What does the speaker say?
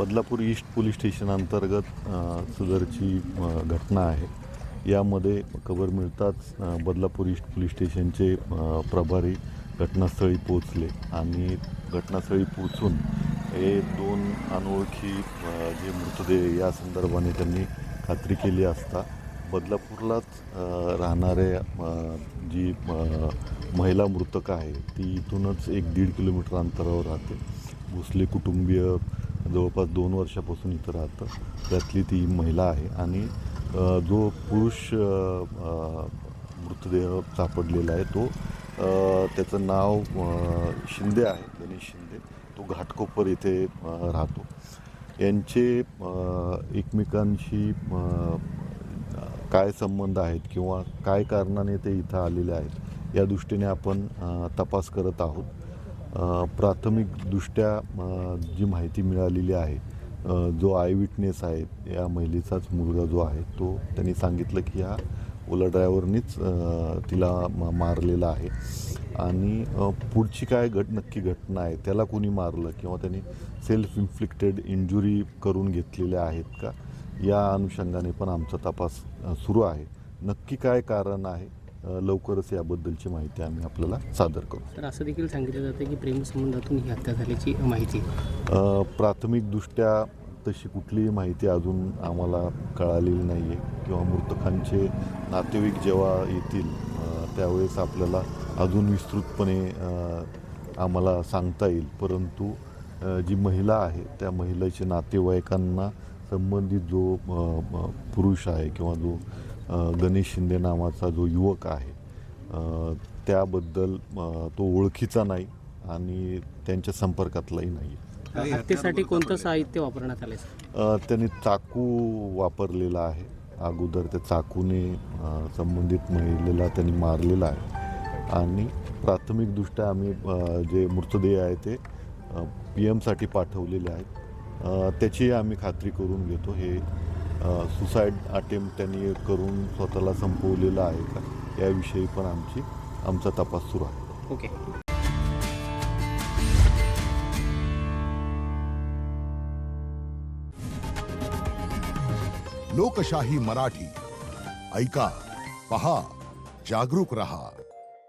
Badlapur east police station अंतर्गत सदरची घटना आहे। यामध्ये खबर मिळताच बदलापूर ईस्ट पोलीस स्टेशनचे प्रभारी घटनास्थळी पोहोचले आणि घटनास्थळी पोहोचून हे दोन अनोळखी जे मृतदेह या संदर्भाने त्यांनी खात्री केली असता बदलापूरलाच राहणारे जी महिला मृतक आहे ती इथूनच 1-1.5 किलोमीटर अंतरावर राहते। भोसले कुटुंबीय जवळपास 2 वर्षापासून इथं राहतं, त्यातली ती महिला आहे आणि जो पुरुष मृतदेह सापडलेला आहे तो त्याचं नाव शिंदे आहे, गणेश शिंदे। तो घाटकोपर इथे राहतो। यांचे एकमेकांशी काय संबंध आहेत किंवा काय कारणाने ते इथं आलेले आहेत या दृष्टीने आपण तपास करत आहोत। प्राथमिकदृष्ट्या जी माहिती मिळालेली आहे, जो आय विटनेस आहे या महिलेचाच मुलगा जो आहे तो त्यांनी सांगितलं की हा ओला ड्रायव्हरनीच तिला मारलेला आहे आणि पुढची काय नक्की घटना आहे, त्याला कोणी मारलं किंवा त्यांनी सेल्फ इन्फ्लिक्टेड इंजुरी करून घेतलेल्या आहेत का या अनुषंगाने पण आमचा तपास सुरू आहे। नक्की काय कारण आहे लवकरच याबद्दलची माहिती आम्ही आपल्याला सादर करू। तर असं देखील सांगितलं जातं की प्रेमसंबंधातून ही हत्या झाल्याची माहिती प्राथमिकदृष्ट्या तशी कुठलीही माहिती अजून आम्हाला कळालेली नाही आहे किंवा मृतकांचे नातेवाईक जेव्हा येतील त्यावेळेस आपल्याला अजून विस्तृतपणे आम्हाला सांगता येईल। परंतु जी महिला आहे त्या महिलेच्या नातेवाईकांना संबंधित जो पुरुष आहे किंवा जो गणेश शिंदे नावाचा जो युवक आहे त्याबद्दल तो ओळखीचा नाही आणि त्यांच्या संपर्कातलाही नाही। हत्येसाठी कोणतं साहित्य वापरण्यात आले? त्यांनी चाकू वापरलेला आहे। अगोदर त्या चाकूने संबंधित महिलेला त्यांनी मारलेला आहे आणि प्राथमिकदृष्ट्या आम्ही जे मृतदेह आहे ते PM साठी पाठवलेले आहेत। त्याची आम्ही खात्री करून घेतो हे सुसाईड अटेम्प्ट त्यांनी करून स्वतःला संपवलेलं आहे का याविषयी पण आमचा तपास सुरू आहे। ओके। लोकशाही मराठी ऐका, पहा, जागरूक रहा।